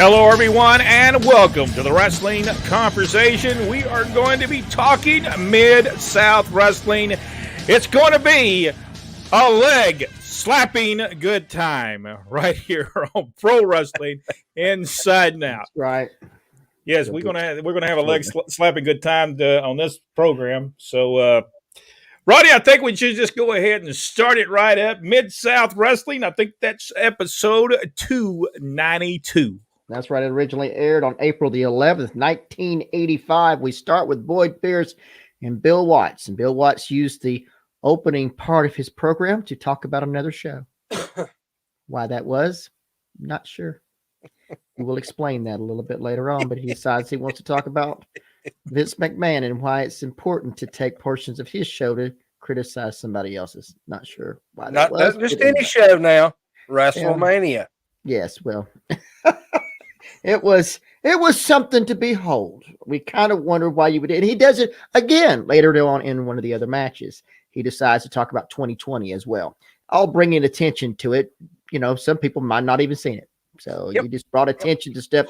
Hello, everyone, and welcome to the Wrestling Conversation. We are going to be talking Mid-South Wrestling. It's going to be a leg-slapping good time right here on Pro Wrestling Inside and Out. That's right. Yes, we're gonna have a leg-slapping good time on this program. So, Roddy, I think we should just go ahead and start it right up. Mid-South Wrestling. I think that's episode 292. That's right. It originally aired on April the 11th, 1985. We start with Boyd Pierce and Bill Watts. And Bill Watts used the opening part of his program to talk about another show. Why that was, not sure. We will explain that a little bit later on, but he decides he wants to talk about Vince McMahon and why it's important to take portions of his show to criticize somebody else's. Not sure why that was. Not just any show now. WrestleMania. Yes, well... It was something to behold. We kind of wondered why you would, and he does it again later on in one of the other matches. He decides to talk about 2020 as well. All bringing attention to it. You know, some people might not even seen it. So you just brought attention to stuff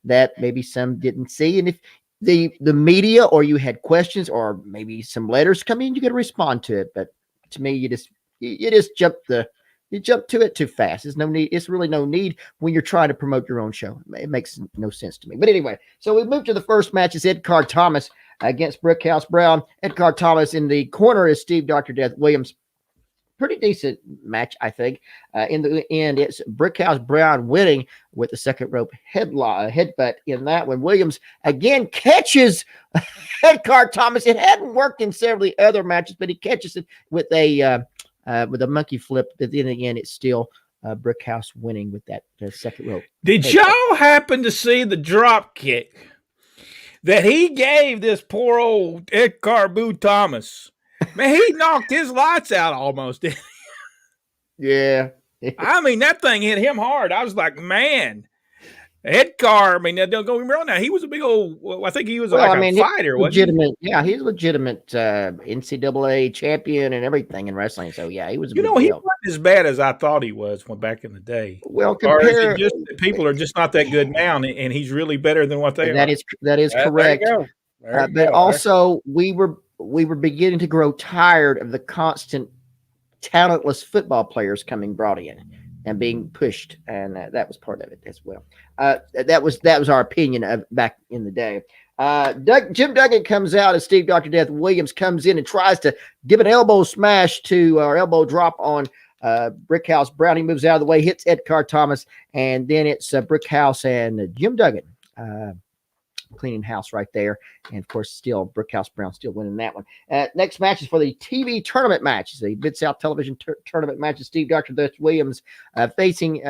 that maybe some didn't see. And if the media or you had questions or maybe some letters come in, you got to respond to it. But to me, you just jump to it too fast. There's no need. It's really no need when you're trying to promote your own show. It makes no sense to me. But anyway, so we move to the first match. It's Ed Card Thomas against Brickhouse Brown. Ed Card Thomas in the corner is Steve Dr. Death Williams. Pretty decent match, I think. In the end, it's Brickhouse Brown winning with the second rope headbutt in that one. Williams again catches Ed Card Thomas. It hadn't worked in several other matches, but he catches it with a monkey flip. But then again, it's still Brickhouse winning with that second rope. Did y'all happen to see the drop kick that he gave this poor old Ed Carbu Thomas? Man, he knocked his lights out almost. Yeah. I mean, that thing hit him hard. I was like, man. Ed Carr, I mean, don't go me wrong now. He was a big old, I think he was a fighter, legitimate. Yeah, he's a legitimate NCAA champion and everything in wrestling. So, yeah, he was a big he deal. wasn't as bad as I thought he was back in the day. Well, people are just not that good now, and he's really better than what they are. That is correct. But also, we were beginning to grow tired of the constant talentless football players brought in and being pushed, and that was part of it as well. That was our opinion of back in the day. Jim Duggan comes out as Steve Dr. Death Williams comes in and tries to give an elbow smash or elbow drop on Brickhouse Brown. He moves out of the way, hits Ed Card Thomas, and then it's Brickhouse and Jim Duggan cleaning house right there. And of course, still Brickhouse Brown still winning that one. Next match is for the TV tournament match. It's the Mid-South Television tournament match. Steve Dr. Death Williams facing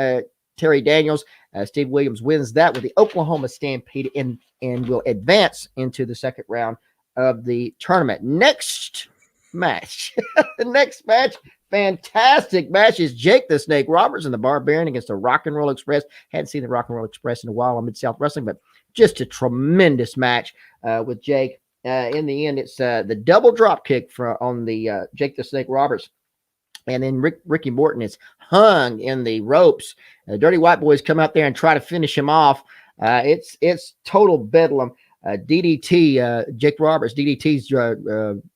Terry Daniels. Steve Williams wins that with the Oklahoma Stampede and will advance into the second round of the tournament. Next match. The next match, fantastic match, is Jake the Snake Roberts and the Barbarian against the Rock and Roll Express. Hadn't seen the Rock and Roll Express in a while on Mid-South Wrestling, but just a tremendous match with Jake. In the end, it's the double drop kick on the Jake the Snake Roberts. And then Ricky Morton is hung in the ropes. The Dirty White Boys come out there and try to finish him off. It's total bedlam. DDT, Jake Roberts, DDT's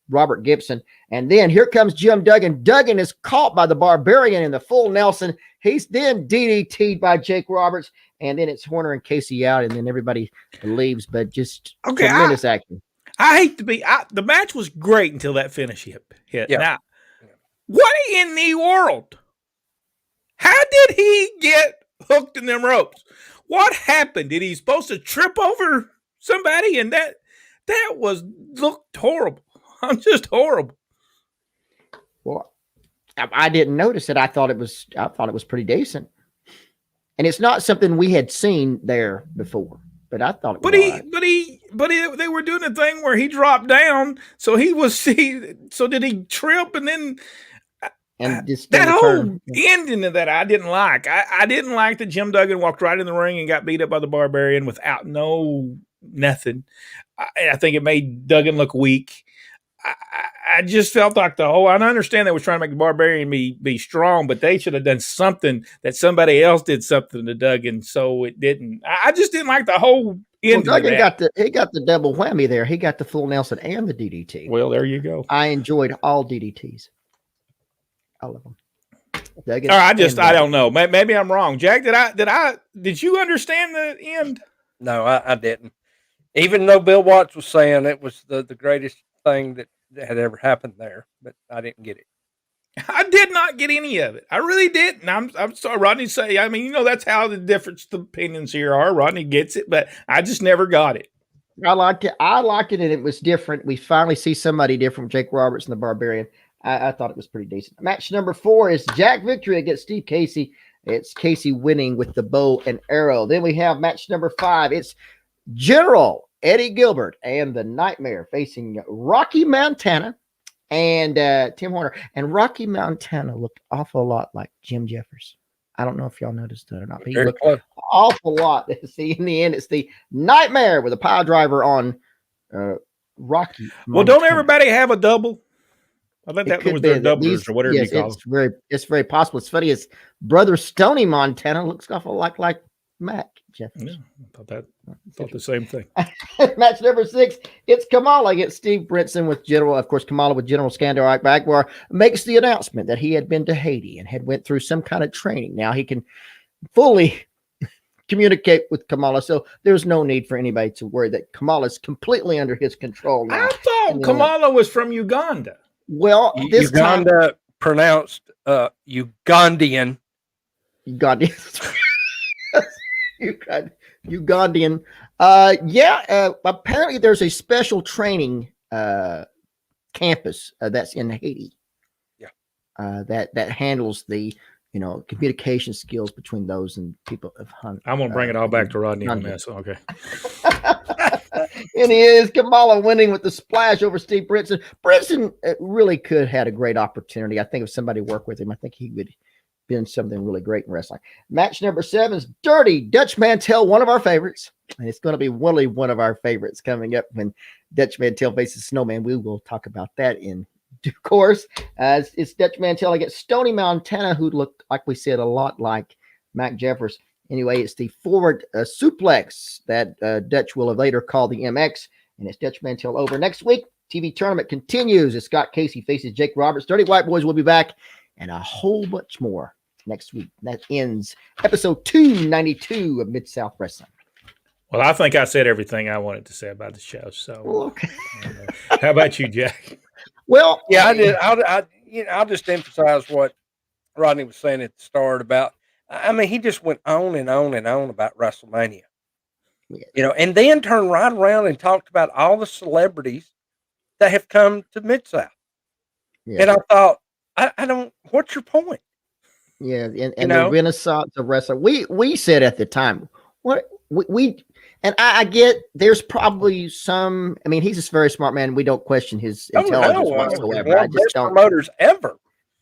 Robert Gibson. And then here comes Jim Duggan. Duggan is caught by the Barbarian in the full Nelson. He's then DDT'd by Jake Roberts. And then it's Horner and Casey out, and then everybody leaves. But just tremendous action. I hate to be the match was great until that finish hit. Yeah. Now, what in the world? How did he get hooked in them ropes? What happened? Did he supposed to trip over somebody? And that looked horrible. I'm just horrible. Well, I didn't notice it. I thought it was pretty decent. And it's not something we had seen there before, but I thought it was. But they were doing a thing where he dropped down, so so did he trip and then that whole ending of that I didn't like. I didn't like that Jim Duggan walked right in the ring and got beat up by the Barbarian without nothing. I think it made Duggan look weak. I just felt like I understand they was trying to make the Barbarian be strong, but they should have done something that somebody else did something to Duggan, so it didn't. I just didn't like the whole end. Well, Duggan got the double whammy there. He got the full Nelson and the DDT. Well, there you go. I enjoyed all DDTs, all of them. Duggan I don't know. Maybe I'm wrong. Jack, did you understand the end? No, I didn't. Even though Bill Watts was saying it was the greatest thing that had ever happened there, but I didn't get it. I did not get any of it. I really didn't. I'm sorry, Rodney. Say, I mean, that's how the difference the opinions here are. Rodney gets it, but I just never got it. I liked it, and it was different. We finally see somebody different, Jake Roberts and the Barbarian. I thought it was pretty decent. Match number 4 is Jack Victory against Steve Casey. It's Casey winning with the bow and arrow. Then we have match number 5. It's General Eddie Gilbert and the Nightmare facing Rocky Montana and Tim Horner. And Rocky Montana looked awful lot like Jim Jeffers. I don't know if y'all noticed that or not. But he looked awful lot. See, in the end, it's the Nightmare with a pile driver on Rocky Montana. Well, don't everybody have a double? I think that was their doublers or whatever you call it. It's very possible. It's funny. His brother Stoney Montana looks awful like Mac Jeffers. Yeah, I thought the same thing. Match number 6, it's Kamala against Steve Brinson with General. Of course, Kamala with General Skandar Akbar makes the announcement that he had been to Haiti and had went through some kind of training. Now he can fully communicate with Kamala, so there's no need for anybody to worry that Kamala is completely under his control now. I thought Kamala was from Uganda. Well, this Uganda pronounced Ugandan. Ugandan. Apparently there's a special training campus that's in Haiti. Yeah. That handles the communication skills between those and people of Hunt. I'm gonna bring it all back to Rodney on this. Okay. And he is Kamala winning with the splash over Steve Brinson. Brinson really could had a great opportunity. I think if somebody worked with him, I think he would been something really great in wrestling. Match number 7 is Dirty Dutch Mantel, one of our favorites. And it's going to be really one of our favorites coming up when Dutch Mantel faces Snowman. We will talk about that in due course. It's Dutch Mantel against Stoney Montana, who looked, like we said, a lot like Mac Jeffers. Anyway, it's the forward suplex that Dutch will later call the MX, and it's Dutch Mantel over. Next week, TV tournament continues as Scott Casey faces Jake Roberts. Dirty White Boys will be back, and a whole bunch more next week. That ends episode 292 of Mid-South Wrestling. Well, I think I said everything I wanted to say about the show. So, okay. How about you, Jack? Well, yeah, I did. I'll just emphasize what Rodney was saying at the start about. I mean, he just went on and on and on about WrestleMania, and then turned right around and talked about all the celebrities that have come to Mid-South. Yeah. And I thought, I don't. What's your point? Yeah, and the renaissance of wrestling. We said at the time, what we and I get there's probably some. I mean, he's a very smart man. We don't question his intelligence whatsoever. I just don't promoters ever.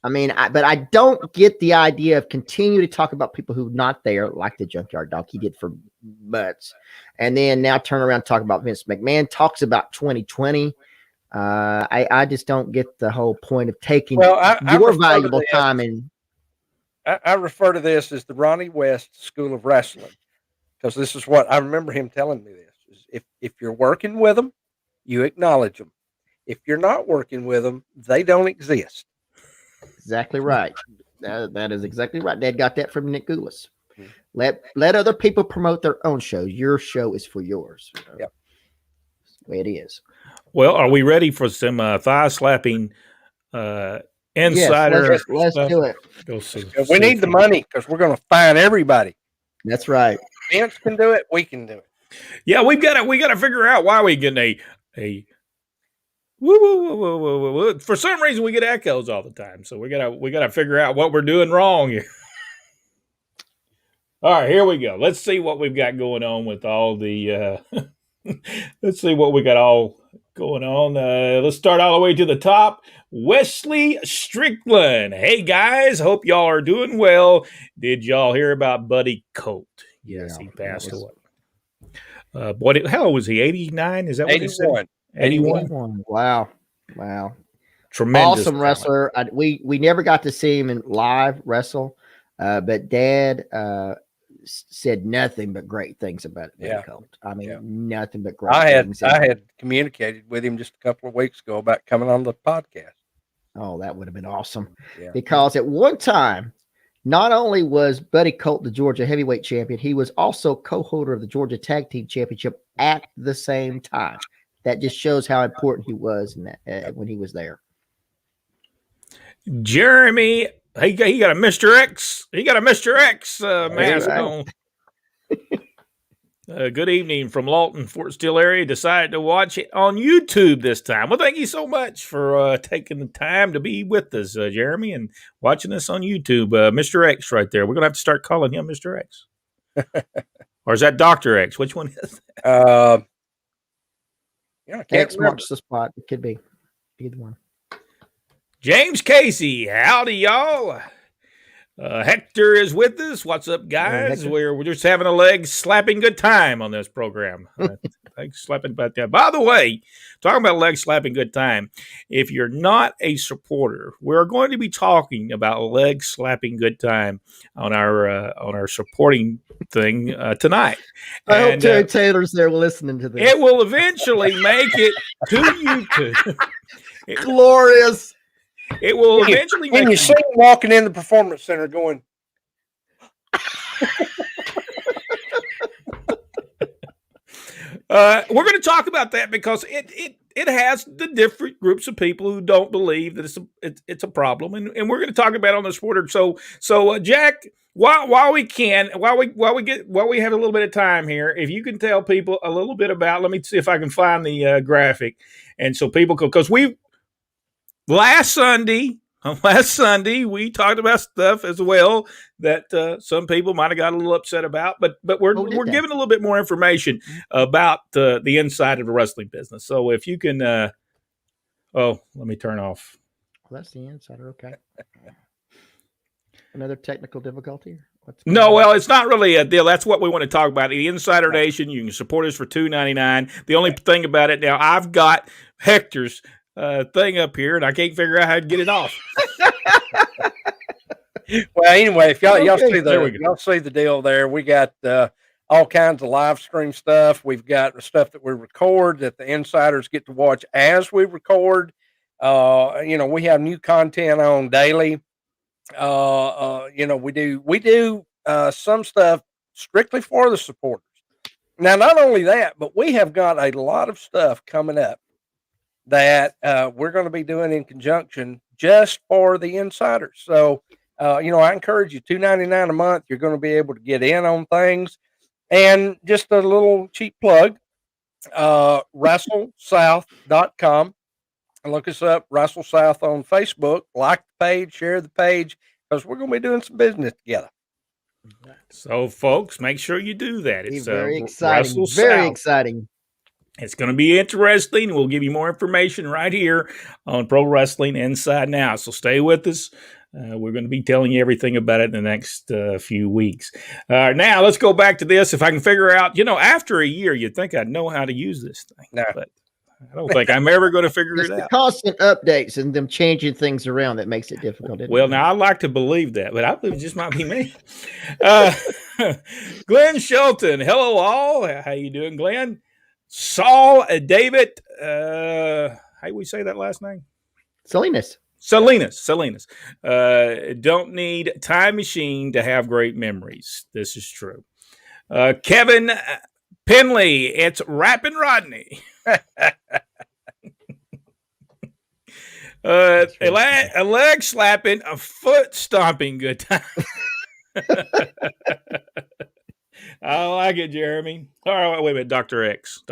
I mean, but I don't get the idea of continue to talk about people who are not there, like the Junkyard Dog. He did for butts, and then now turn around and talk about Vince McMahon. Talks about 2020. I just don't get the whole point of taking your valuable time and. I refer to this as the Ronnie West School of Wrestling, because this is what I remember him telling me this. Is if you're working with them, you acknowledge them. If you're not working with them, they don't exist. Exactly right. That is exactly right. Dad got that from Nick Goulas. Mm-hmm. Let other people promote their own shows. Your show is for yours. Yep. That's the way it is. Well, are we ready for some thigh slapping insider? Yes, let's do it. We need the money because we're going to fine everybody. That's right. Vince can do it. We can do it. Yeah, we got to figure out why we get a woo, woo, woo, woo, woo, woo. For some reason, we get echoes all the time. So we gotta figure out what we're doing wrong here. All right, here we go. Let's see what we've got going on with all the. Let's see what we got all going on. Let's start all the way to the top. Wesley Strickland. Hey guys, hope y'all are doing well. Did y'all hear about Buddy Colt? Yes, he passed away. How old was he? 89? Is that what he said? 81. 81. Wow. Wow. Tremendous. Awesome wrestler. We never got to see him in live wrestle, but Dad said nothing but great things about it. Yeah. Colt. I mean, nothing but great things. I had communicated with him just a couple of weeks ago about coming on the podcast. Oh, that would have been awesome. Yeah. Because at one time, not only was Buddy Colt the Georgia heavyweight champion, he was also co-holder of the Georgia Tag Team Championship at the same time. That just shows how important he was in that when he was there. Jeremy, he got a Mr. X. He got a Mr. X mask on. Good evening from Lawton, Fort Steele area. Decided to watch it on YouTube this time. Well, thank you so much for taking the time to be with us, Jeremy, and watching us on YouTube. Mr. X right there. We're going to have to start calling him Mr. X. Or is that Dr. X? Which one is that? I can't X marks the spot. It could be either one. James Casey, howdy, y'all. Hector is with us. What's up, guys? We're just having a leg slapping good time on this program. Leg slapping about that. By the way, talking about leg slapping good time, if you're not a supporter, we're going to be talking about leg slapping good time on our supporting thing tonight. I hope Terry Taylor's there listening to this. It will eventually make it to YouTube. Glorious. It will eventually when you see him walking in the performance center going we're going to talk about that because it has the different groups of people who don't believe that it's a problem, and we're going to talk about it on the Sporter. So Jack, while we have a little bit of time here, if you can tell people a little bit about, let me see if I can find the graphic, and so people can, because last Sunday, we talked about stuff as well that some people might have got a little upset about, but we're giving a little bit more information about the inside of the wrestling business. So if you can, let me turn off. Well, that's the insider. Okay. Another technical difficulty? No, well, it's not really a deal. That's what we want to talk about. The Insider Nation, you can support us for $2.99. The only thing about it now, I've got Hector's thing up here, and I can't figure out how to get it off. Well, anyway, if y'all see the deal there, we got all kinds of live stream stuff. We've got stuff that we record that the insiders get to watch as we record. We have new content on daily. We do some stuff strictly for the supporters. Now, not only that, but we have got a lot of stuff coming up that we're going to be doing in conjunction just for the insiders. So, I encourage you, $2.99 a month, you're going to be able to get in on things. And just a little cheap plug, WrestleSouth.com. Look us up, Wrestle South on Facebook. Like the page, share the page, because we're going to be doing some business together. So, folks, make sure you do that. It's very exciting. Very exciting. It's going to be interesting. We'll give you more information right here on Pro Wrestling Inside Now. So stay with us. We're going to be telling you everything about it in the next few weeks. Now, let's go back to this. If I can figure out, after a year, you'd think I'd know how to use this thing. No. But I don't think I'm ever going to figure it out. The constant updates and them changing things around that makes it difficult. Well, now, I'd like to believe that, but I believe it just might be me. Glenn Shelton. Hello, all. How you doing, Glenn? Saul David, how do we say that last name? Salinas. Don't need time machine to have great memories. This is true. Kevin Penley, it's Rappin' Rodney. A leg slapping, a foot stomping, good time. I like it, Jeremy. All right, wait a minute, Dr. X.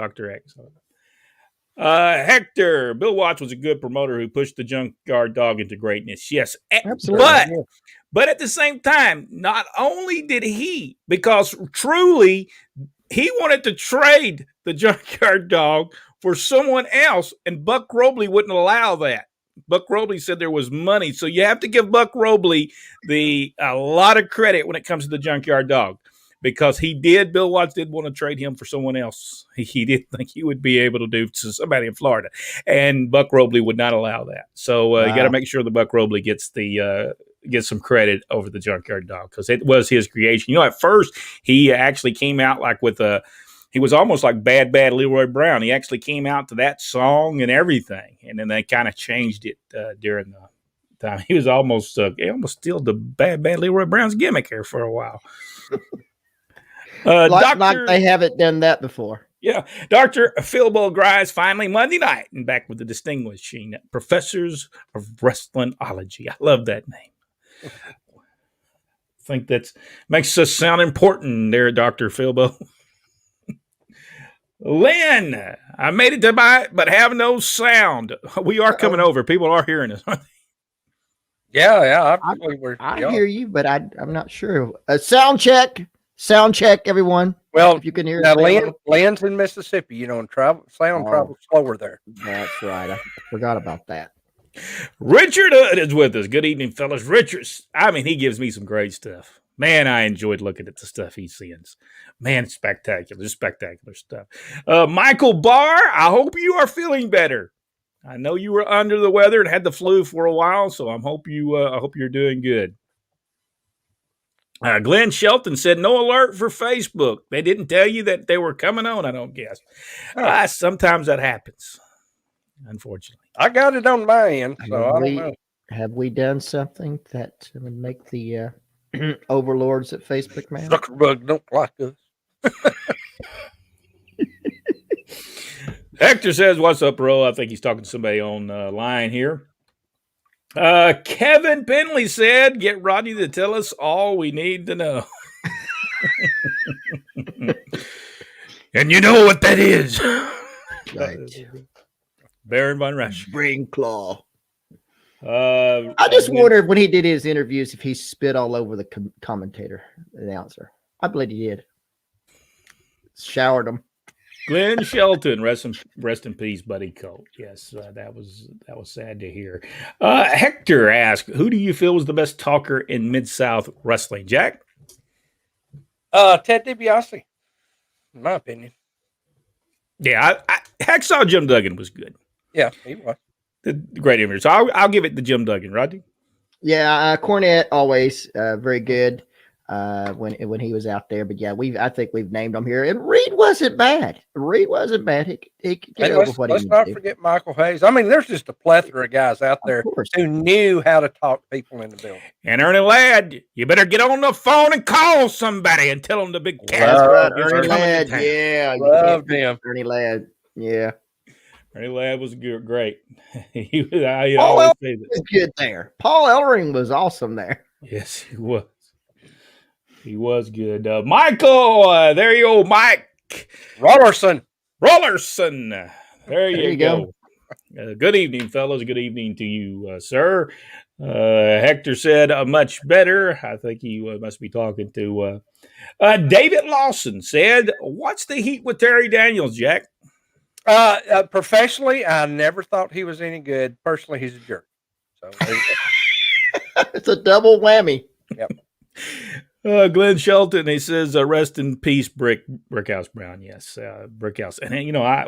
Hector, Bill Watts was a good promoter who pushed the Junkyard Dog into greatness. Yes, absolutely. But at the same time, not only did he, because truly he wanted to trade the Junkyard Dog for someone else, and Buck Robley wouldn't allow that. Buck Robley said there was money, so you have to give Buck Robley a lot of credit when it comes to the Junkyard Dog. because Bill Watts did want to trade him for someone else. He did think he would be able to do to somebody in Florida, and Buck Robley would not allow that. So you got to make sure the Buck Robley gets some credit over the Junkyard Dog, because it was his creation. At first he actually came out like he was almost like Bad Leroy Brown. He actually came out to that song and everything, and then they kind of changed it during the time. He was almost steal the Bad Leroy Brown's gimmick here for a while. Like they haven't done that before. Yeah, Dr. Philbo Grimes finally Monday night and back with the distinguishing Professors of Wrestlingology. I love that name. I think that makes us sound important there, Dr. Philbo. Lynn, I made it to buy it, but have no sound. We are coming over. People are hearing us. Yeah. I hear you, but I'm not sure. Sound check, everyone. Well, if you can hear now, Lynn's in Mississippi, and travels slower there. That's right. I forgot about that. Richard Hood is with us. Good evening, fellas. Richard, he gives me some great stuff. Man, I enjoyed looking at the stuff he sends. Man, spectacular stuff. Michael Barr, I hope you are feeling better. I know you were under the weather and had the flu for a while, so I hope you're doing good. Glenn Shelton said, no alert for Facebook. They didn't tell you that they were coming on, I don't guess. Sometimes that happens, unfortunately. I got it on my end, so I don't know. Have we done something that would make the overlords at Facebook mad? Zuckerberg don't like us. Hector says, what's up, bro? I think he's talking to somebody on line here. Kevin Penley said, get Rodney to tell us all we need to know. And you know what that is. Right. Baron Von Rasch. Brain claw. I just wondered when he did his interviews if he spit all over the commentator, announcer. I believe he did. Showered him. Glenn Shelton, rest in peace, Buddy Colt. Yes, that was sad to hear. Hector asked, who do you feel was the best talker in Mid-South wrestling? Jack? Ted DiBiase, in my opinion. Yeah, Hacksaw Jim Duggan was good. Yeah, he was. The great interview. So I'll give it to Jim Duggan. Rodney? Yeah, Cornette always very good when he was out there. But yeah, I think we've named him here. And Reed wasn't bad. He could get over what he Let's not forget Michael Hayes. There's just a plethora of guys out there who knew how to talk people in the building. And Ernie Ladd, you better get on the phone and call somebody and tell them the big cat. That's right, Ernie Ladd. Yeah, loved him. Ernie Ladd. Yeah. Ernie Ladd was great. Paul Ellering was good there. Paul Ellering was awesome there. Yes, he was. He was good. Michael, there you go, Mike. Rollerson. There you go. Good evening, fellas. Good evening to you, sir. Hector said much better. I think he must be talking to David Lawson said, what's the heat with Terry Daniels, Jack? Professionally, I never thought he was any good. Personally, he's a jerk. So it's a double whammy. Yep. Glenn Shelton, he says, rest in peace, Brickhouse Brown. Yes, Brickhouse. And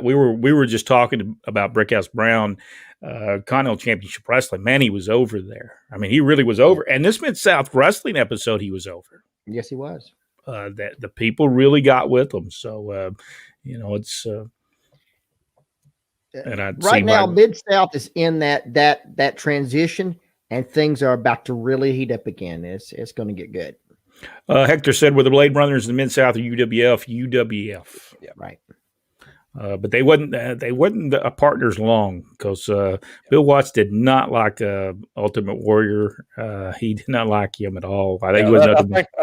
we were just talking about Brickhouse Brown, Continental Championship Wrestling. Man, he was over there. He really was over. And this Mid-South Wrestling episode, he was over. Yes, he was. That the people really got with him. So it's. And right now, Mid-South is in that transition, and things are about to really heat up again. It's going to get good. Hector said, "Were the Blade Brothers in Mid-South or UWF?" Yeah, right. But they wasn't partners long because Bill Watts did not like Ultimate Warrior. He did not like him at all. I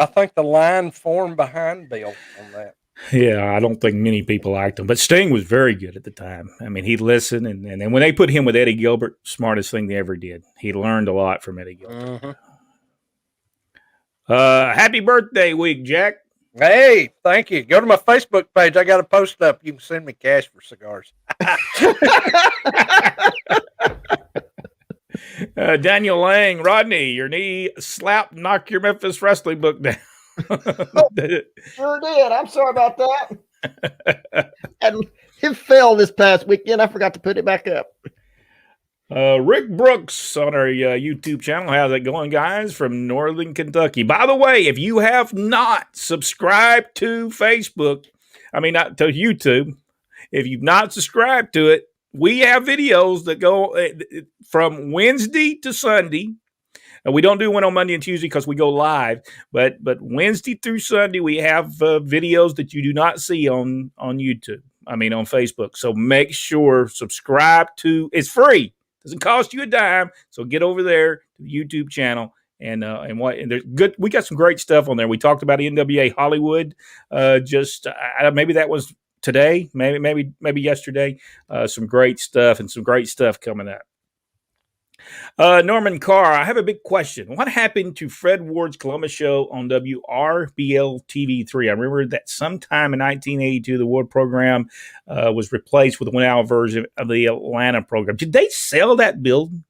think the line formed behind Bill on that. Yeah, I don't think many people liked him, but Sting was very good at the time. He listened, and then when they put him with Eddie Gilbert, smartest thing they ever did. He learned a lot from Eddie Gilbert. Mm-hmm. Happy birthday week, Jack. Hey, thank you. Go to my Facebook page. I got a post up. You can send me cash for cigars. Daniel Lang, Rodney, your knee slap knock your Memphis Wrestling book down. Sure did. I'm sorry about that. And it fell this past weekend. I forgot to put it back up. Rick Brooks on our YouTube channel. How's it going, guys? From Northern Kentucky. By the way, if you have not subscribed to Facebook, not to YouTube, if you've not subscribed to it, we have videos that go from Wednesday to Sunday. We don't do one on Monday and Tuesday because we go live, but Wednesday through Sunday, we have videos that you do not see on YouTube. On Facebook. So make sure subscribe to. It's free. Doesn't cost you a dime. So get over there to the YouTube channel and there's good. We got some great stuff on there. We talked about NWA Hollywood. Maybe that was today. Maybe yesterday. Some great stuff and some great stuff coming up. Norman Carr, I have a big question. What happened to Fred Ward's Columbus show on WRBL TV3? I remember that sometime in 1982, the Ward program was replaced with a 1-hour version of the Atlanta program. Did they sell that building?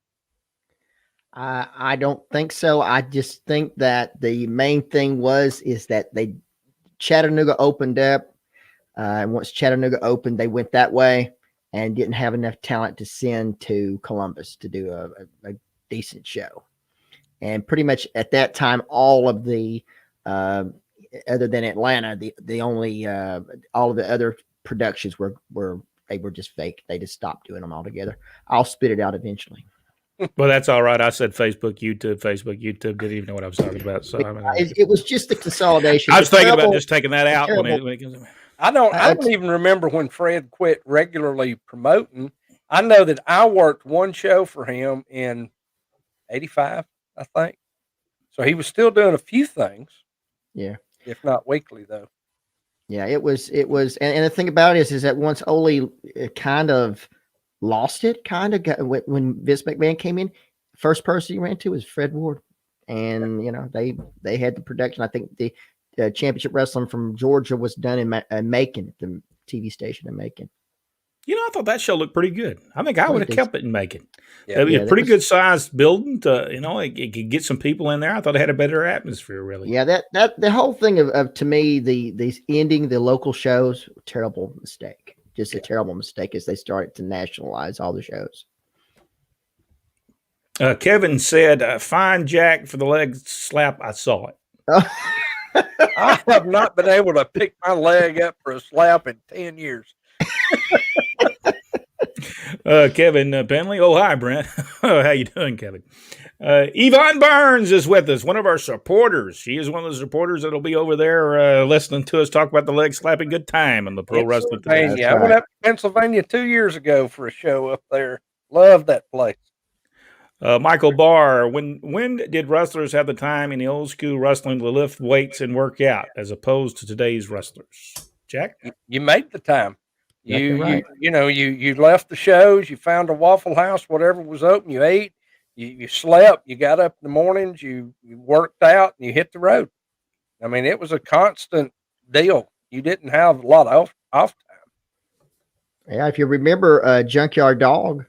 I don't think so. I just think that the main thing is that Chattanooga opened up. And once Chattanooga opened, they went that way and didn't have enough talent to send to Columbus to do a decent show. And pretty much at that time, all of the, other than Atlanta, the only, all of the other productions were just fake. They just stopped doing them altogether. I'll spit it out eventually. Well, that's all right. I said Facebook, YouTube. Didn't even know what I was talking about. So it was just the consolidation. I was thinking about just taking that out when it comes. I don't even remember when Fred quit regularly promoting. I know that I worked one show for him in 85, I think. So he was still doing a few things. Yeah. If not weekly, though. Yeah, it was, and the thing about it is that once Ole kind of lost it, when Vince McMahon came in, first person he ran to was Fred Ward. And, they had the production. I think the Championship Wrestling from Georgia was done in Macon, the TV station in Macon. I thought that show looked pretty good. I think I would have kept it in Macon. Yeah, a pretty good sized building. It could get some people in there. I thought it had a better atmosphere, really. Yeah, that the whole thing of to me these ending the local shows, terrible mistake. Just a terrible mistake as they started to nationalize all the shows. Kevin said, "Fine Jack for the leg slap. I saw it." I have not been able to pick my leg up for a slap in 10 years. Kevin Penley. Oh, hi, Brent. How you doing, Kevin? Yvonne Burns is with us, one of our supporters. She is one of the supporters that'll be over there listening to us talk about the leg slapping good time on the Pro Wrestling. I went up to Pennsylvania 2 years ago for a show up there. Love that place. Michael Barr, when did wrestlers have the time in the old school wrestling to lift weights and work out as opposed to today's wrestlers? Jack? You made the time. You left the shows, you found a Waffle House, whatever was open, you ate, you slept, you got up in the mornings, you worked out, and you hit the road. It was a constant deal. You didn't have a lot of off time. Yeah, if you remember, Junkyard Dog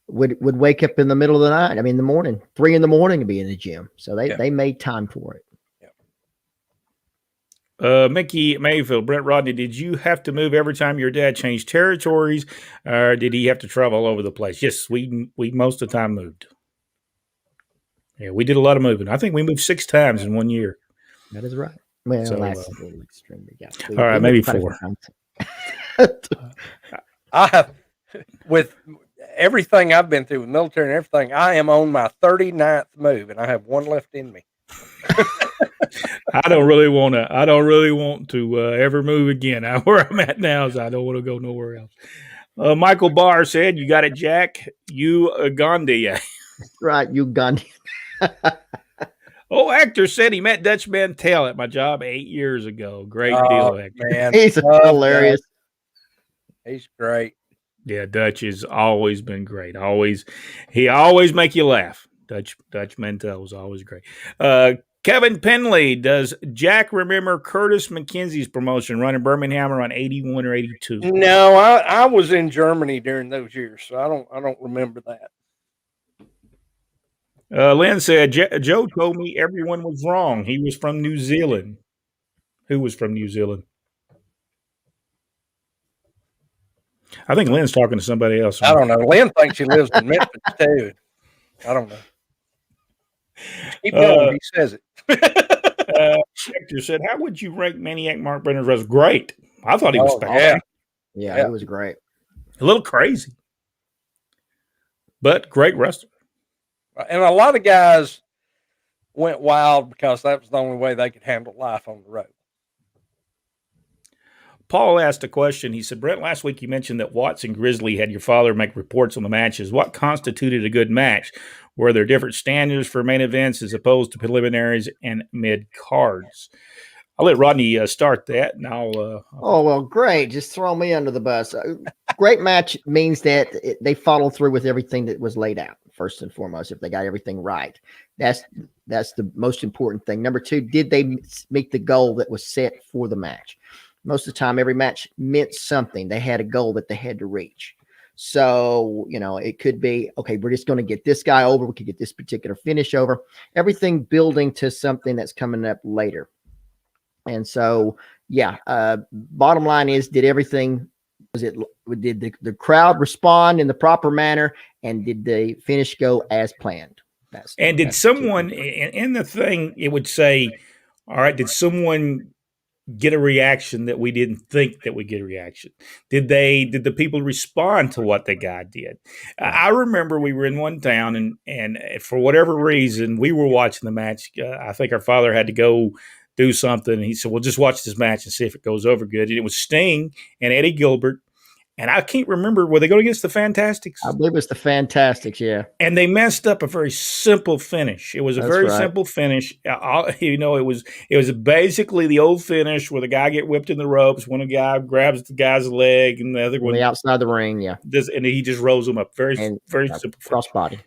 would wake up in the middle of the night. In the morning, 3 a.m. to be in the gym. So they made time for it. Mickey Mayfield, Brent Rodney, did you have to move every time your dad changed territories, or did he have to travel all over the place? Yes, we most of the time moved. Yeah, we did a lot of moving. I think we moved 6 times in 1 year. That is right. Well, so, that's a little extreme. Yeah. All right, maybe 4. I have, with everything I've been through with military and everything, I am on my 39th move, and I have 1 left in me. I don't really want to ever move again. Where I'm at now is I don't want to go nowhere else. Michael Barr said, "You got it, Jack. Uganda." Right, Uganda. Hector said he met Dutch Mantel at my job 8 years ago. Great deal, Hector. Man. He's hilarious. He's great. Yeah, Dutch has always been great. He always make you laugh. Dutch Mantel was always great. Kevin Penley, does Jack remember Curtis McKenzie's promotion running Birmingham around 81 or 82? No, I was in Germany during those years, so I don't remember that. Lynn said, Joe told me everyone was wrong. He was from New Zealand. Who was from New Zealand? I think Lynn's talking to somebody else. I don't know. Lynn thinks she lives in Memphis too. I don't know. Keep going. He says it. Victor said, "How would you rank Maniac Mark Brenner's wrestling?" Great. I thought he was spectacular. Yeah, it was great. A little crazy, but great wrestler. And a lot of guys went wild because that was the only way they could handle life on the road. Paul asked a question. He said, Brent, last week you mentioned that Watts and Grizzly had your father make reports on the matches. What constituted a good match? Were there different standards for main events as opposed to preliminaries and mid-cards? I'll let Rodney start that, and I'll... Oh, well, great. Just throw me under the bus. Great match means that they follow through with everything that was laid out, first and foremost, if they got everything right. That's the most important thing. Number two, did they meet the goal that was set for the match? Most of the time, every match meant something. They had a goal that they had to reach. So, it could be, okay, we're just going to get this guy over. We could get this particular finish over. Everything building to something that's coming up later. And so, bottom line is, did the crowd respond in the proper manner, and did the finish go as planned? Did someone in the thing, it would say, all right, did someone get a reaction that we didn't think that we'd get a reaction? Did the people respond to what the guy did? I remember we were in one town and for whatever reason, we were watching the match. I think our father had to go do something. And he said, well, just watch this match and see if it goes over good. And it was Sting and Eddie Gilbert. And I can't remember, were they going against the Fantastics? I believe it was the Fantastics, yeah. And they messed up a very simple finish. It was a simple finish. It was basically the old finish where the guy get whipped in the ropes, when a guy grabs the guy's leg and the other one outside the ring, yeah. And he just rolls them up. Very simple crossbody.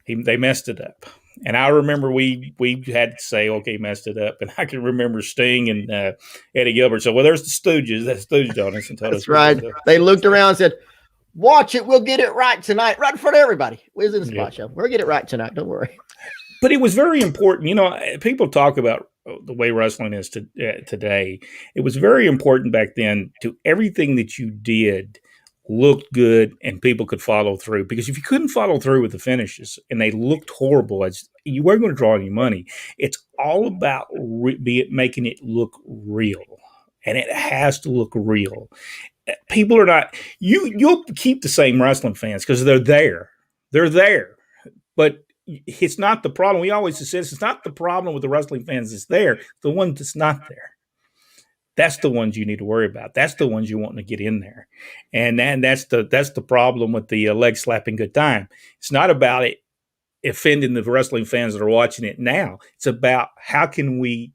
They messed it up. And I remember we had to say, okay, messed it up. And I can remember Sting and Eddie Gilbert. So, there's the Stooges. That Stooged on us and told us. That's right. They looked around and said, watch it. We'll get it right tonight. Right in front of everybody. We was in the spot show. We'll get it right tonight. Don't worry. But it was very important. People talk about the way wrestling is today. It was very important back then to everything that you did looked good and people could follow through, because if you couldn't follow through with the finishes and they looked horrible, you weren't going to draw any money. It's all about making it look real, and it has to look real. People are not, you'll keep the same wrestling fans because they're there, but it's not the problem. We always say it's not the problem with the wrestling fans that's there, the one that's not there. That's the ones you need to worry about. That's the ones you want to get in there. And that's the problem with the leg slapping good time. It's not about it offending the wrestling fans that are watching it now. It's about how can we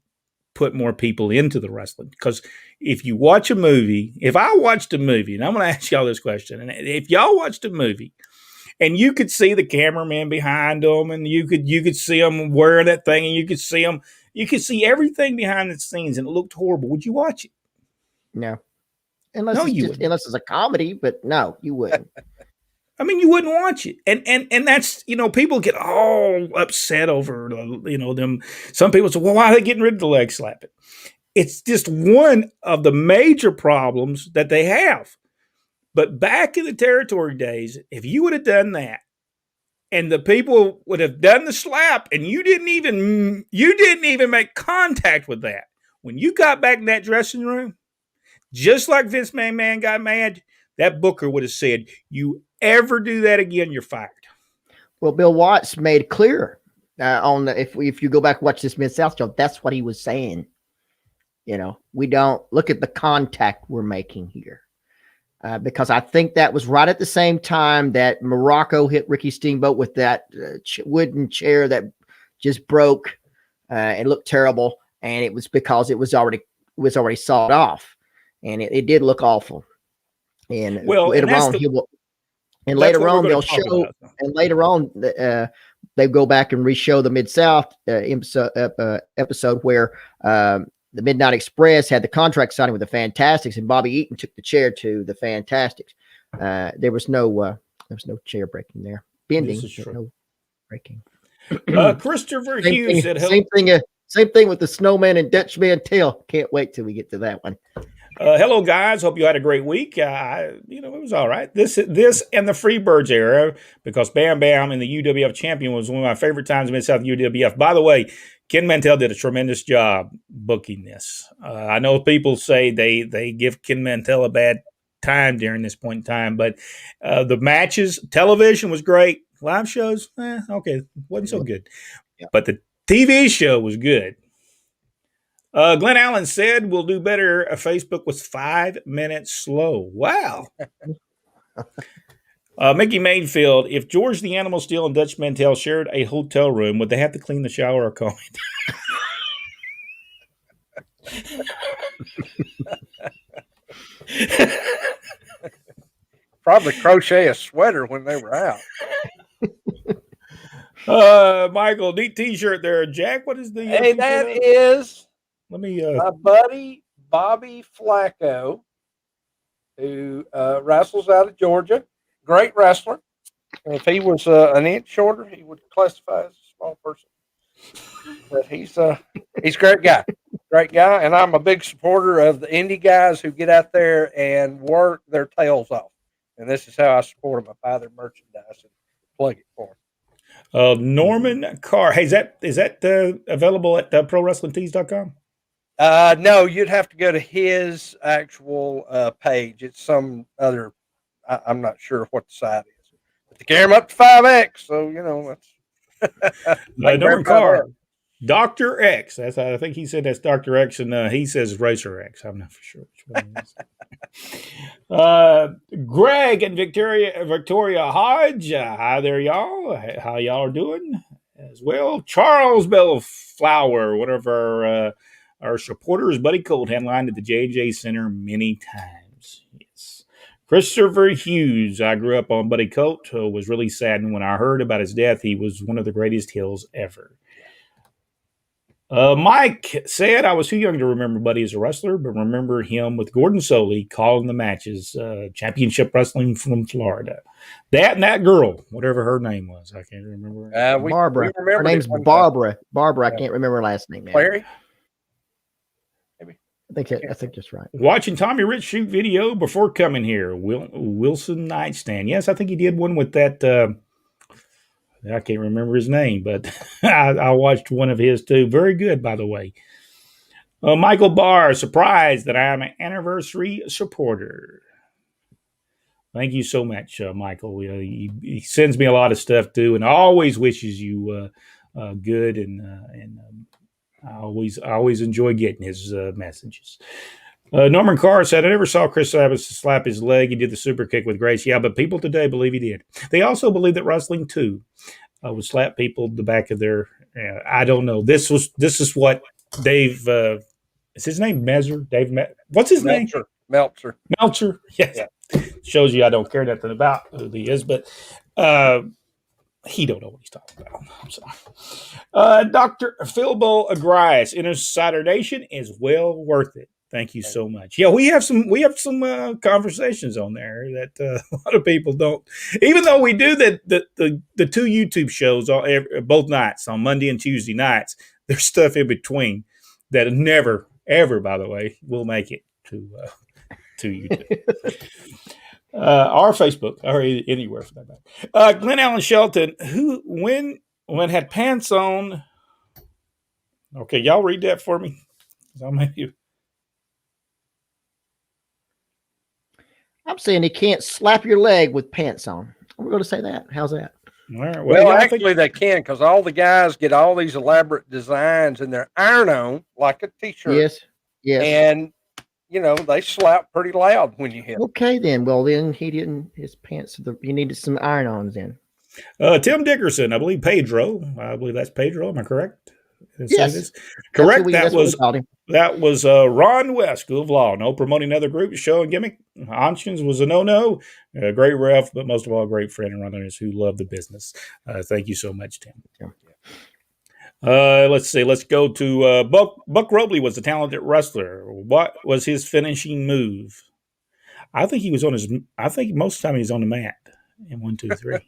put more people into the wrestling. Because if you watch a movie, if I watched a movie, and I'm going to ask y'all this question, and if y'all watched a movie and you could see the cameraman behind them, and you could see them wearing that thing, and you could see everything behind the scenes, and it looked horrible, would you watch it? No. Unless it's a comedy, but no, you wouldn't. I mean, you wouldn't watch it. And that's, people get all upset over, them. Some people say, well, why are they getting rid of the leg slapping? It's just one of the major problems that they have. But back in the territory days, if you would have done that, and the people would have done the slap, and you didn't even make contact with that, when you got back in that dressing room, just like Vince McMahon got mad, that booker would have said, you ever do that again, you're fired. Well, Bill Watts made clear if you go back and watch this Mid-South show, that's what he was saying. We don't look at the contact we're making here. Because I think that was right at the same time that Morocco hit Ricky Steamboat with that wooden chair that just broke and looked terrible. And it was because it was already sawed off, and it did look awful. And later on they'll show, and later on they go back and re-show the Mid-South episode where the Midnight Express had the contract signing with the Fantastics, and Bobby Eaton took the chair to the Fantastics. There was no chair breaking there. Bending, no breaking. Christopher Hughes said, Same thing with the Snowman and Dutch Mantell. Can't wait till we get to that one. Hello, guys. Hope you had a great week. It was all right. This and the Freebirds era, because Bam Bam and the UWF champion was one of my favorite times in Mid-South UWF. By the way, Ken Mantell did a tremendous job booking this. I know people say they give Ken Mantell a bad time during this point in time, but the matches, television was great. Live shows, okay, wasn't so good. Yeah. But the TV show was good. Glenn Allen said we'll do better. Facebook was 5 minutes slow. Wow. Mickey Mayfield, if George the Animal Steel and Dutch Mantell shared a hotel room, would they have to clean the shower or comb it? Probably crochet a sweater when they were out. Michael, neat T-shirt there. Jack, what is the? Hey, that is. Let me. My buddy Bobby Flacco, who wrestles out of Georgia. Great wrestler. If he was an inch shorter, he would classify as a small person. But he's a great guy. Great guy. And I'm a big supporter of the indie guys who get out there and work their tails off. And this is how I support them. I buy their merchandise and plug it for them. Norman Carr. Hey, is that available at ProWrestlingTees.com? No, you'd have to go to his actual page. It's some other, I'm not sure what the site is. But they carry him up to 5X, so, that's. Norman Carr. Dr. X. I think he said that's Dr. X, and he says Racer X. I'm not for sure which one it is. Greg and Victoria Hodge. Hi there, y'all. How y'all are doing as well? Charles Bellflower, one of our supporters, Buddy Colt, headlined at the JJ Center many times. Yes. Christopher Hughes. I grew up on Buddy Colt. Was really saddened when I heard about his death. He was one of the greatest heels ever. Mike said, I was too young to remember Buddy as a wrestler, but remember him with Gordon Soley calling the matches, championship wrestling from Florida. That and that girl, whatever her name was. I can't remember. Barbara. Her name's Barbara. Barbara, I can't remember her last name. Larry? Maybe. I think that's right. Watching Tommy Rich shoot video before coming here. Wilson Nightstand. Yes, I think he did one with that. I can't remember his name, but I watched one of his too. Very good, by the way. Michael Barr, surprised that I'm an anniversary supporter. Thank you so much, Michael. He sends me a lot of stuff too, and always wishes you good. And I always enjoy getting his messages. Norman Carr said, I never saw Chris Sabbath slap his leg. He did the super kick with grace. Yeah, but people today believe he did. They also believe that wrestling, too, would slap people the back of their I don't know. This is what Dave, is his name Mezer? What's his name? Meltzer. Yes. Yeah. Shows you I don't care nothing about who he is, but he don't know what he's talking about. I'm sorry. Dr. Philbo Agrias, Insider Nation is well worth it. Thank you so much. Yeah, we have some conversations on there that a lot of people don't. Even though we do the two YouTube shows both nights on Monday and Tuesday nights, there's stuff in between that never ever, by the way, will make it to YouTube. Or Facebook, or anywhere for that matter. Glenn Allen Shelton, who when had pants on. Okay, y'all read that for me. I'm saying he can't slap your leg with pants on. We're going to say that. How's that? All right. Well, actually, they can, because all the guys get all these elaborate designs and they're iron-on like a T-shirt. Yes. And they slap pretty loud when you hit. Okay, then. Well, then he didn't. His pants. He needed some iron-ons in. Tim Dickerson, I believe Pedro. I believe that's Pedro. Am I correct? Yes. Correct. That was Ron West, School of Law. No promoting other groups, show and gimmick. Options was a no-no. A great ref, but most of all, a great friend and runners who love the business. Thank you so much, Tim. Yeah. Let's see. Let's go to Buck Robley was a talented wrestler. What was his finishing move? I think most of the time he's on the mat. And 1, 2, 3. I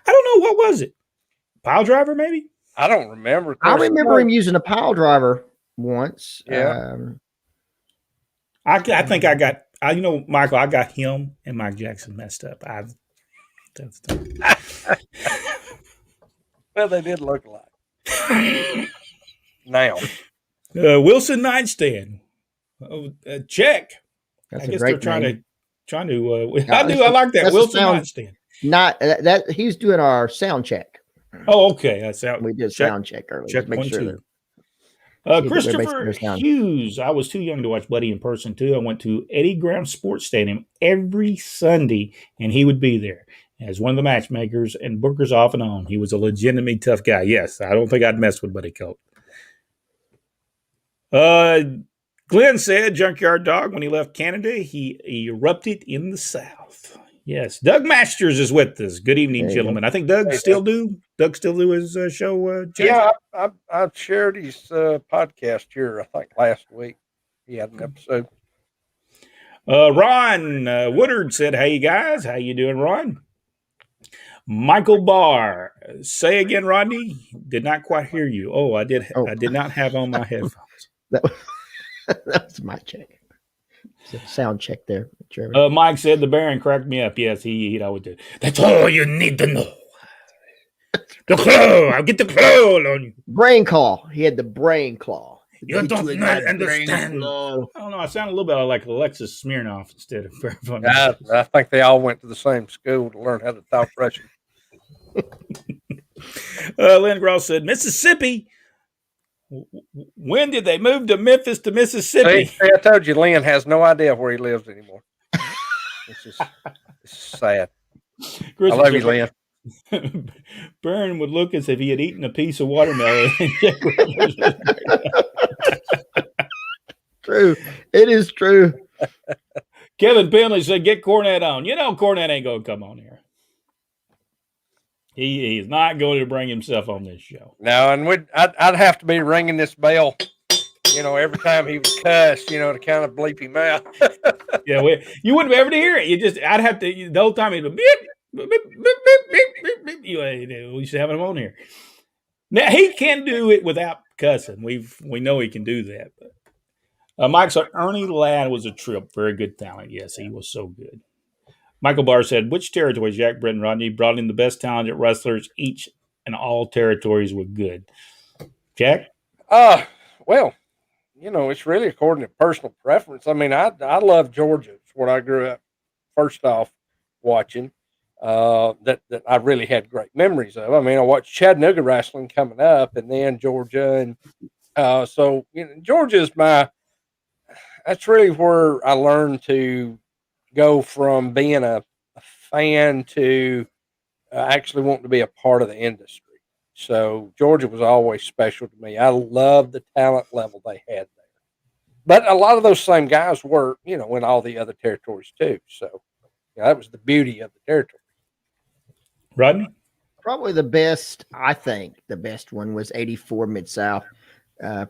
don't know. What was it? Pile driver, maybe? I don't remember. I remember him using a pile driver once. Yeah. I think I got, Michael, I got him and Mike Jackson messed up. Well, they did look alike. Now. Wilson Nightstand. Check. That's I a guess great they're name. I like that. Wilson Nightstand. Not that he's doing our sound check. Oh, okay. That's out. We did sound check earlier. Check make 1, sure 2. that Christopher Hughes. I was too young to watch Buddy in person too. I went to Eddie Graham Sports Stadium every Sunday, and he would be there as one of the matchmakers and bookers off and on. He was a legitimately tough guy. Yes, I don't think I'd mess with Buddy Colt. Glenn said Junkyard Dog, when he left Canada, he erupted in the South. Yes, Doug Masters is with us. Good evening, gentlemen. I think Doug still do his show. Yeah, I shared his podcast here, I think, last week. He had an episode. Ron Woodard said, "Hey guys, how you doing, Ron?" Michael Barr, say again, Rodney. Did not quite hear you. Oh, I did. I did not have on my headphones. That's my check. Sound check there. Mike said the Baron cracked me up. Yes, he always did. That's all you need to know. The claw. I'll get the claw on you. Brain claw. He had the brain claw. You don't understand. I don't know. I sound a little bit like Alexis Smirnoff instead of. I think they all went to the same school to learn how to talk Russian. Lynn Gross said, Mississippi. When did they move to Memphis to Mississippi? See, I told you, Lynn has no idea where he lives anymore. This is sad. I love you, Lynn. Byrne would look as if he had eaten a piece of watermelon. True. It is true. Kevin Penley said, get Cornette on. You know Cornette ain't going to come on here. He is not going to bring himself on this show. No, and I'd have to be ringing this bell, every time he would cuss, to kind of bleep him out. Yeah, you wouldn't be able to hear it. I'd have to, the whole time he'd be beep, beep, beep, beep, beep, beep. We should have him on here. Now, he can do it without cussing. We know he can do that. But Mike said, Ernie Ladd was a trip. Very good talent. Yes, he was so good. Michael Barr said, which territories, Jack, Brett, and Rodney, brought in the best talented wrestlers? Each and all territories were good. Jack? Well, it's really according to personal preference. I mean, I love Georgia. It's what I grew up, first off, watching. That I really had great memories of. I mean, I watched Chattanooga wrestling coming up, and then Georgia. And so, Georgia is that's really where I learned to go from being a fan to actually wanting to be a part of the industry. So Georgia was always special to me. I loved the talent level they had there. But a lot of those same guys were, in all the other territories too. So that was the beauty of the territory. Rodney? Probably the best one was 84 Mid-South.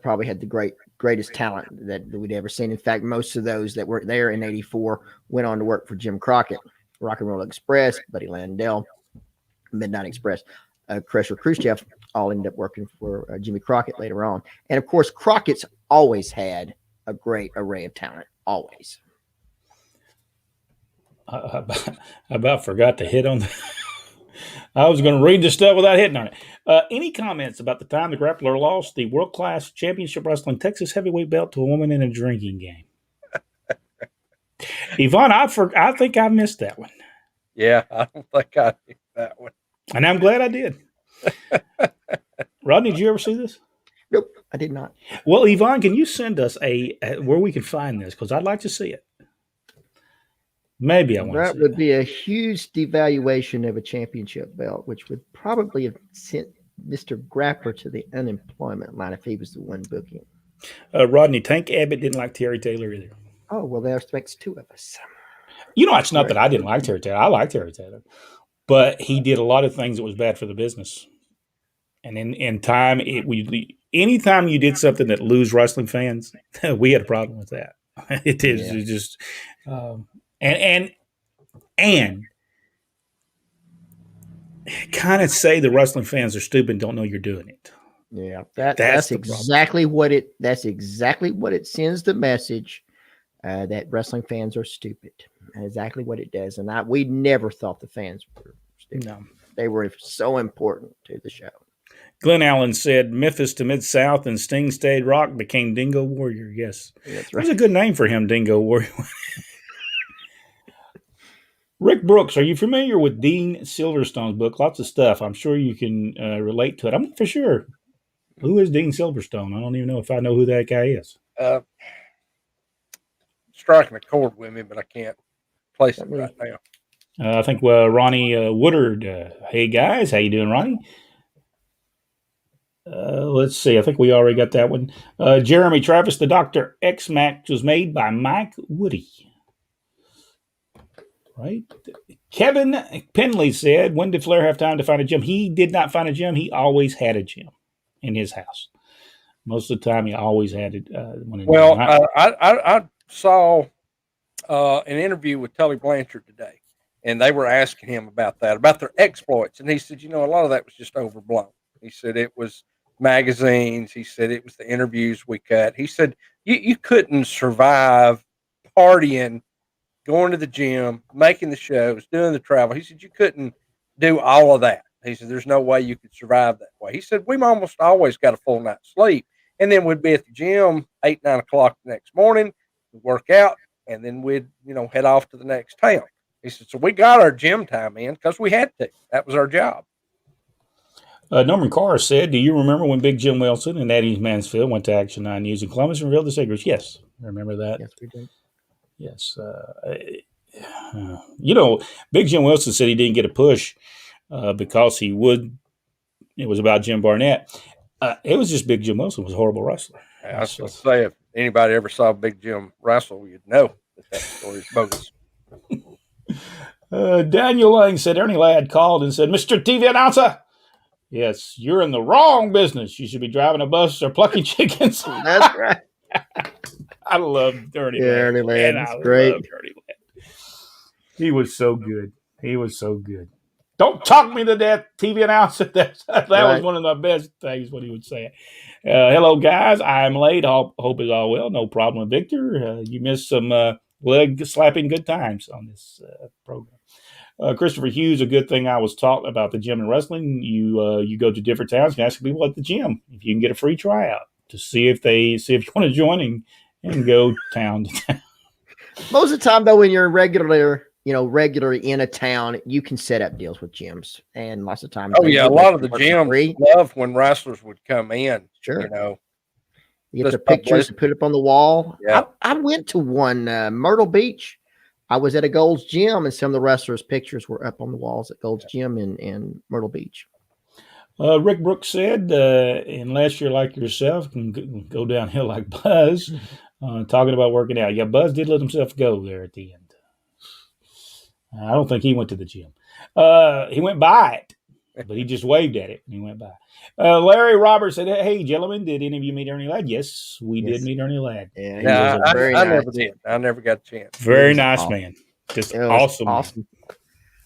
Probably had the greatest talent that we'd ever seen. In fact, most of those that were there in 84 went on to work for Jim Crockett, Rock and Roll Express, Buddy Landell, Midnight Express, Crusher Khrushchev, all ended up working for Jimmy Crockett later on. And of course, Crockett's always had a great array of talent, always. I about forgot to hit on that. I was going to read the stuff without hitting on it. Any comments about the time the Grappler lost the world-class championship wrestling Texas heavyweight belt to a woman in a drinking game? Yvonne, I think I missed that one. Yeah, I don't think I missed that one. And I'm glad I did. Rodney, did you ever see this? Nope, I did not. Well, Yvonne, can you send us where we can find this? Because I'd like to see it. Maybe I want to see it. That would be a huge devaluation of a championship belt, which would probably have sent Mr. Grappler to the unemployment line if he was the one booking. Rodney, Tank Abbott didn't like Terry Taylor either. Oh, well, that makes two of us. It's not that I didn't like Terry Taylor. I like Terry Taylor. But he did a lot of things that was bad for the business. And in time, anytime you did something that lose wrestling fans, we had a problem with that. It is just and kind of say the wrestling fans are stupid and don't know you're doing it. Yeah, that's exactly what it. That's exactly what it sends the message that wrestling fans are stupid. Exactly what it does, and we never thought the fans were stupid. No, they were so important to the show. Glenn Allen said Memphis to Mid-South and Sting stayed rock became Dingo Warrior. Yes, that's right. That's a good name for him, Dingo Warrior. Rick Brooks, are you familiar with Dean Silverstone's book? Lots of stuff. I'm sure you can relate to it. I'm not for sure. Who is Dean Silverstone? I don't even know if I know who that guy is. Striking a chord with me, but I can't place it right now. I think Ronnie Woodard. Hey, guys. How you doing, Ronnie? Let's see. I think we already got that one. Jeremy Travis, the Dr. X match was made by Mike Woody. Right? Kevin Penley said, when did Flair have time to find a gym? He did not find a gym. He always had a gym in his house. Most of the time, he always had it. Well, I saw an interview with Tully Blanchard today, and they were asking him about that, about their exploits. And he said, a lot of that was just overblown. He said it was magazines. He said it was the interviews we cut. He said you couldn't survive partying, going to the gym, making the shows, doing the travel. He said you couldn't do all of that. He said there's no way you could survive that way. He said we almost always got a full night's sleep, and then we'd be at the gym 8, 9 o'clock the next morning, we'd work out, and then we'd head off to the next town. He said so we got our gym time in because we had to. That was our job. Norman Carr said, do you remember when Big Jim Wilson and Eddie Mansfield went to Action 9 News in Columbus and revealed the secrets? Yes, I remember that. Yes, we did. Yes. Big Jim Wilson said he didn't get a push because it was about Jim Barnett. It was just Big Jim Wilson was a horrible wrestler. I was going to say, if anybody ever saw Big Jim wrestle, you'd know that story is bogus. Daniel Lang said, Ernie Ladd called and said, Mr. TV announcer, yes, you're in the wrong business. You should be driving a bus or plucking chickens. That's right. I love Ernie Ladd. Ernie Ladd is great. Ernie Ladd. He was so good. Don't talk me to death, TV announcer. That was one of the best things what he would say. Hello, guys. I'm late. Hope is all well. No problem, Victor. You missed some leg slapping good times on this program. Christopher Hughes, a good thing I was taught about the gym and wrestling. You go to different towns and ask people at the gym if you can get a free tryout to see if you want to join and go town to town. Most of the time, though, when you're regular in a town, you can set up deals with gyms, and lots of times. Oh yeah, a lot of the gyms love when wrestlers would come in. Sure, you get the pictures and put up on the wall. Yeah. I went to one Myrtle Beach. I was at a Gold's Gym, and some of the wrestlers' pictures were up on the walls at Gold's Gym in Myrtle Beach. Rick Brooks said, unless you're like yourself, can go downhill like Buzz. Talking about working out. Yeah, Buzz did let himself go there at the end. I don't think he went to the gym. He went by it, but he just waved at it and he went by. Larry Roberts said, hey, gentlemen, did any of you meet Ernie Ladd? Yes, we did meet Ernie Ladd. Yeah, I never did. I never got a chance. Very nice man. Just awesome.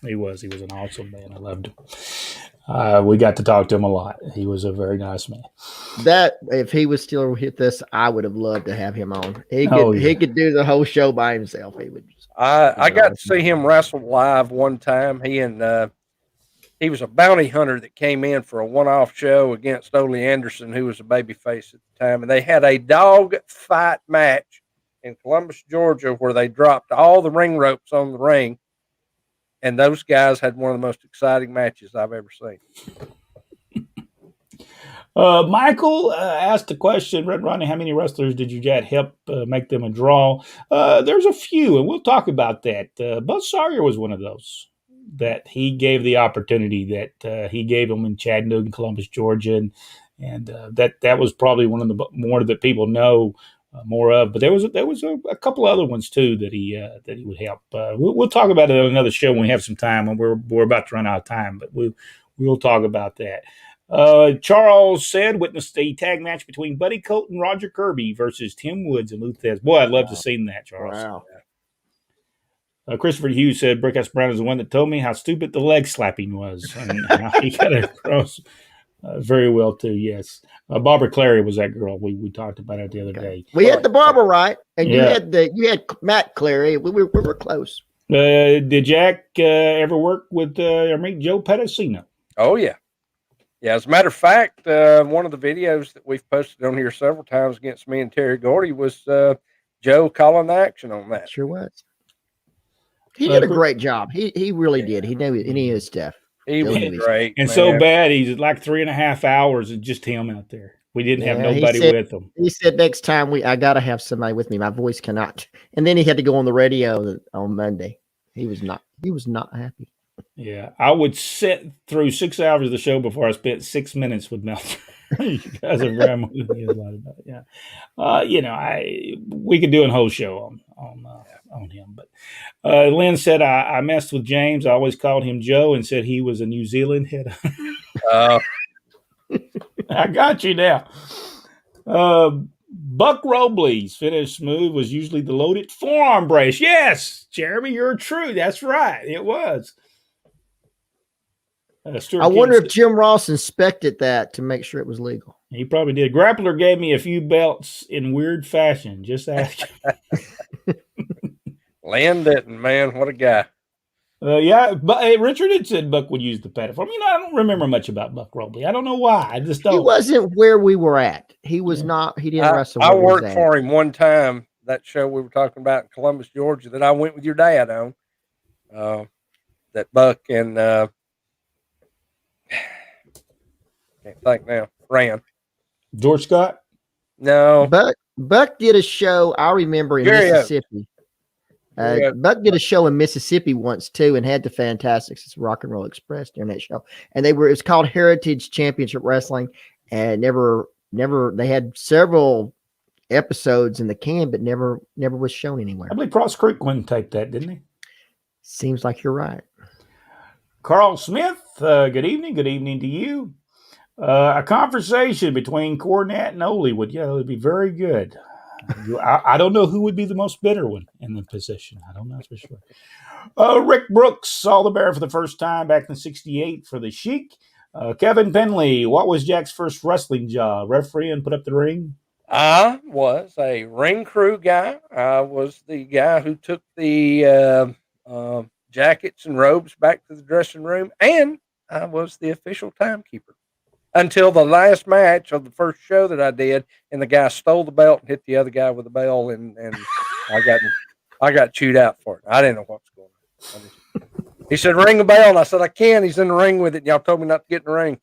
He was an awesome man. I loved him. We got to talk to him a lot. He was a very nice man. That if he was still with us, I would have loved to have him on. He could do the whole show by himself. He would. I got to see him wrestle live one time. He was a bounty hunter that came in for a one-off show against Ole Anderson, who was a babyface at the time, and they had a dog fight match in Columbus, Georgia, where they dropped all the ring ropes on the ring. And those guys had one of the most exciting matches I've ever seen. Michael asked the question, Ronnie, how many wrestlers did you get help make them a draw? There's a few, and we'll talk about that. Buzz Sawyer was one of those that he gave the opportunity that he gave them in Chattanooga, Columbus, Georgia, and that was probably one of the more that people know more of. But there was a couple other ones too that he would help. We'll talk about it on another show when we have some time, and we're about to run out of time, but we'll talk about that. Charles said, witnessed a tag match between Buddy Colt and Roger Kirby versus Tim Woods and Lou Thesz. Boy, I'd love to see that, Charles. Wow. Christopher Hughes said Brickhouse Brown is the one that told me how stupid the leg slapping was, and how he got it across very well too. Yes, Barbara Clary was that girl we talked about it the other day. We had the Barbara right, and you had Matt Clary. We were close. Did Jack ever work with or meet Joe Pedicino? Oh yeah. Yeah, as a matter of fact, one of the videos that we've posted on here several times against me and Terry Gordy was Joe calling action on that. Sure was. He did a great job. He really did. He knew his stuff. He was great. And man. So bad, he's like 3.5 hours and just him out there. We didn't have nobody with him. He said next time I got to have somebody with me. My voice cannot. And then he had to go on the radio on Monday. He was not happy. Yeah, I would sit through 6 hours of the show before I spent 6 minutes with Mel. You guys have ran with me a lot about it. Yeah, we could do a whole show on him. But Lynn said I messed with James. I always called him Joe and said he was a New Zealand head. I got you now. Buck Robles finished smooth was usually the loaded forearm brace. Yes, Jeremy, you're true. That's right. It was. I wonder if Jim Ross inspected that to make sure it was legal. He probably did. Grappler gave me a few belts in weird fashion. Just ask. Land it, man. What a guy. Yeah, but Richard had said Buck would use the platform. I don't remember much about Buck Robley. I don't know why. I just don't. He wasn't where we were at. He was not. He didn't wrestle. I worked for him one time. That show we were talking about in Columbus, Georgia, that I went with your dad on. That Buck and can't think now. Ran. George Scott? No. Buck did a show. I remember in Mississippi. Buck did a show in Mississippi once too, and had the Fantastics. It's Rock and Roll Express during that show, and it was called Heritage Championship Wrestling, and never. They had several episodes in the can, but never was shown anywhere. I believe Cross Creek wouldn't take that, didn't he? Seems like you're right. Carl Smith, good evening. Good evening to you. A conversation between Cornette and Ole would be very good. I don't know who would be the most bitter one in the position. I don't know for sure. Rick Brooks saw the Bear for the first time back in '68 for the Sheik. Kevin Penley, what was Jack's first wrestling job? Referee and put up the ring? I was a ring crew guy. I was the guy who took the jackets and robes back to the dressing room, and I was the official timekeeper until the last match of the first show that I did, and the guy stole the belt and hit the other guy with the bell, and I got chewed out for it. I didn't know what was going on. He said, "Ring a bell," and I said, "I can." He's in the ring with it, and y'all told me not to get in the ring.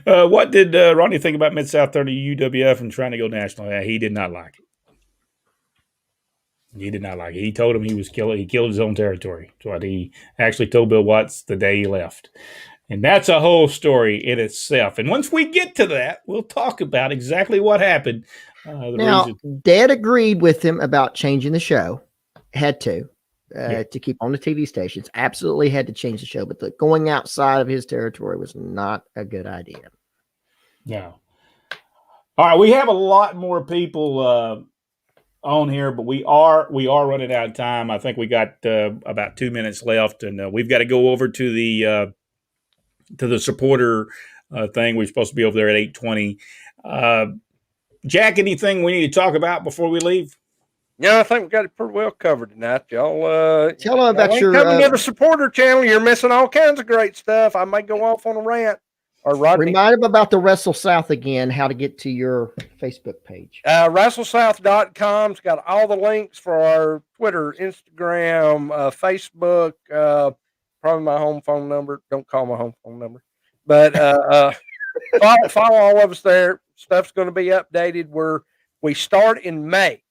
What did Ronnie think about Mid-South 30 UWF and trying to go national? Yeah, he did not like it. He did not like it. He told him he killed his own territory. That's what he actually told Bill Watts the day he left. And that's a whole story in itself. And once we get to that, we'll talk about exactly what happened. Dad agreed with him about changing the show. Had to keep on the TV stations. Absolutely had to change the show. But going outside of his territory was not a good idea. No. All right. We have a lot more people on here, but we are running out of time. I think we got about 2 minutes left, and we've got to go over to the supporter thing. We're supposed to be over there at 8:20. Jack, anything we need to talk about before we leave? Yeah, I think we got it pretty well covered tonight, y'all. Tell them about your coming to the supporter channel. You're missing all kinds of great stuff. I might go off on a rant. Or Rodney. Remind them about the Wrestle South again, how to get to your Facebook page. WrestleSouth.com's got all the links for our Twitter, Instagram, Facebook, probably my home phone number. Don't call my home phone number. But follow all of us there. Stuff's going to be updated. We start in May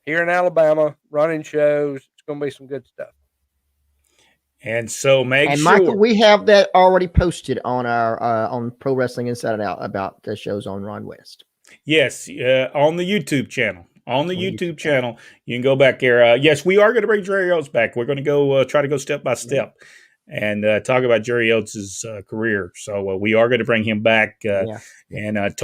here in Alabama, running shows. It's going to be some good stuff. And so Michael, we have that already posted on our on Pro Wrestling Inside Out about the shows on Ron West. Yes, on the YouTube channel. On the YouTube channel, you can go back there. Yes, we are going to bring Jerry Oates back. We're going to go try to go step by step and talk about Jerry Oates' career. So we are going to bring him back. And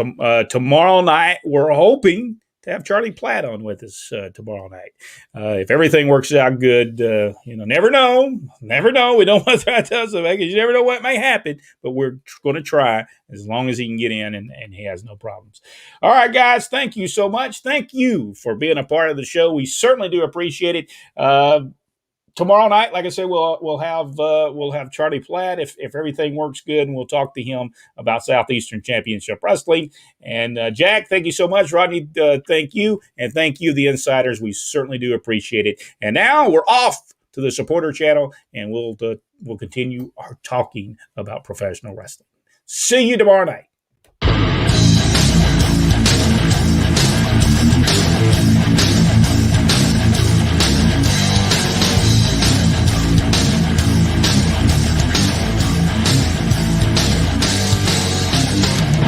tomorrow night, we're hoping have Charlie Platt on with us tomorrow night. If everything works out good, never know. We don't want to tell something because you never know what may happen, but we're going to try as long as he can get in and he has no problems. All right, guys, thank you so much. Thank you for being a part of the show. We certainly do appreciate it. Tomorrow night, like I said, we'll have Charlie Platt if everything works good, and we'll talk to him about Southeastern Championship Wrestling. And Jack, thank you so much. Rodney, thank you, and thank you, the Insiders. We certainly do appreciate it. And now we're off to the supporter channel, and we'll continue our talking about professional wrestling. See you tomorrow night.